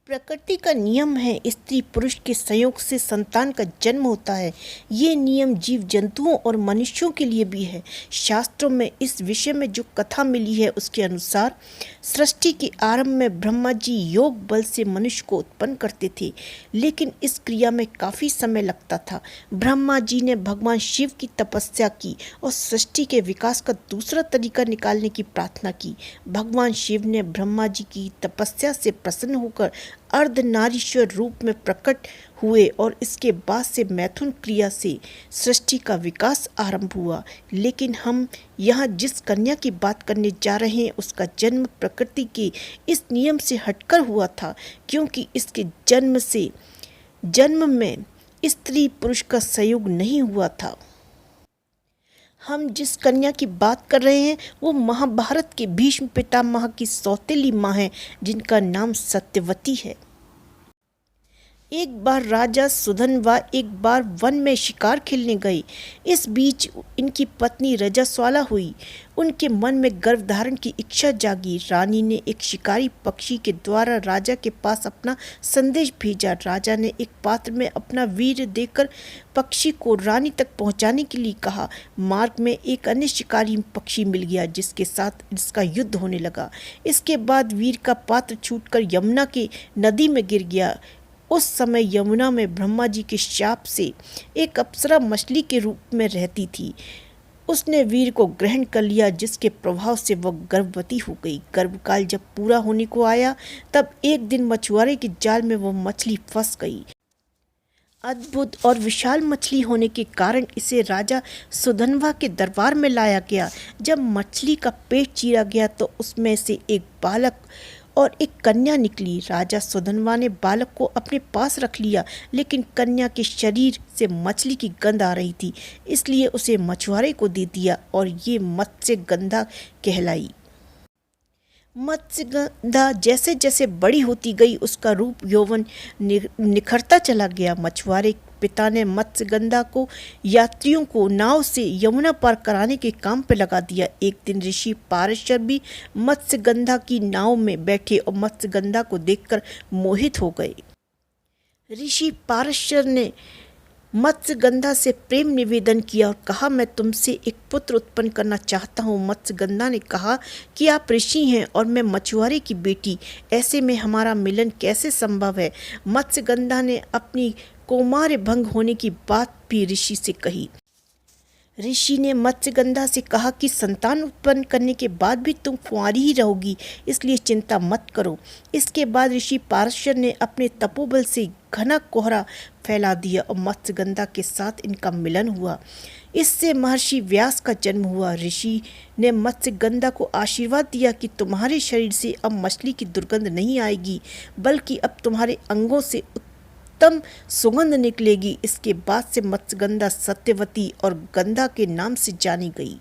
प्रकृति का नियम है, स्त्री पुरुष के संयोग से संतान का जन्म होता है। ये नियम जीव जंतुओं और मनुष्यों के लिए भी है। शास्त्रों में इस विषय में जो कथा मिली है उसके अनुसार सृष्टि के आरंभ में ब्रह्मा जी योग बल से मनुष्य को उत्पन्न करते थे, लेकिन इस क्रिया में काफ़ी समय लगता था। ब्रह्मा जी ने भगवान शिव की तपस्या की और सृष्टि के विकास का दूसरा तरीका निकालने की प्रार्थना की। भगवान शिव ने ब्रह्मा जी की तपस्या से प्रसन्न होकर अर्धनारीश्वर रूप में प्रकट हुए और इसके बाद से मैथुन क्रिया से सृष्टि का विकास आरंभ हुआ। लेकिन हम यहाँ जिस कन्या की बात करने जा रहे हैं उसका जन्म प्रकृति के इस नियम से हटकर हुआ था, क्योंकि इसके जन्म में स्त्री पुरुष का संयोग नहीं हुआ था। हम जिस कन्या की बात कर रहे हैं वो महाभारत के भीष्म पितामह की सौतेली माँ है, जिनका नाम सत्यवती है। एक बार राजा सुधन्वा एक बार वन में शिकार खेलने गए। इस बीच इनकी पत्नी रजस्वाला हुई। उनके मन में गर्भधारण की इच्छा जागी। रानी ने एक शिकारी पक्षी के द्वारा राजा के पास अपना संदेश भेजा। राजा ने एक पात्र में अपना वीर्य देकर पक्षी को रानी तक पहुंचाने के लिए कहा। मार्ग में एक अन्य शिकारी पक्षी मिल गया जिसके साथ इसका युद्ध होने लगा। इसके बाद वीर का पात्र छूटकर यमुना के नदी में गिर गया। उस समय यमुना में ब्रह्मा जी के शाप से एक अप्सरा मछली के रूप में रहती थी। उसने वीर को ग्रहण कर लिया, जिसके प्रभाव से वह गर्भवती हो गई। गर्भकाल जब पूरा होने को आया तब एक दिन मछुआरे के जाल में वह मछली फंस गई। अद्भुत और विशाल मछली होने के कारण इसे राजा सुधन्वा के दरबार में लाया गया। जब मछली का पेट चीरा गया तो उसमें से एक बालक और एक कन्या निकली। राजा सुधन्वा ने बालक को अपने पास रख लिया, लेकिन कन्या के शरीर से मछली की गंध आ रही थी, इसलिए उसे मछुआरे को दे दिया और ये मत्स्यगंधा कहलाई। मत्स्यगंधा जैसे जैसे बड़ी होती गई उसका रूप यौवन निखरता चला गया। मछुआरे पिता ने मत्स्यगंधा को यात्रियों को नाव से यमुना पार कराने के काम पे लगा दिया। एक दिन ऋषि पारशर भी मत्स्यगंधा की नाव में बैठे और मत्स्यगंधा को देखकर मोहित हो गए। ऋषि पारशर ने मत्स्यगंधा से प्रेम निवेदन किया और कहा, मैं तुमसे एक पुत्र उत्पन्न करना चाहता हूँ। मत्स्यगंधा ने कहा कि आप ऋषि हैं और मैं मछुआरे की बेटी, ऐसे में हमारा मिलन कैसे संभव है। मत्स्यगंधा ने अपनी कौमार्य भंग होने की बात भी ऋषि से कही। ऋषि ने मत्स्यगंधा से कहा कि संतान उत्पन्न करने के बाद भी तुम कुंवारी ही रहोगी, इसलिए चिंता मत करो। इसके बाद ऋषि पारशर ने अपने तपोबल से घना कोहरा फैला दिया और मत्स्यगंधा के साथ इनका मिलन हुआ। इससे महर्षि व्यास का जन्म हुआ। ऋषि ने मत्स्यगंधा को आशीर्वाद दिया कि तुम्हारे शरीर से अब मछली की दुर्गंध नहीं आएगी, बल्कि अब तुम्हारे अंगों से उत्तम सुगंध निकलेगी। इसके बाद से मत्स्यगंधा सत्यवती और गंधा के नाम से जानी गई।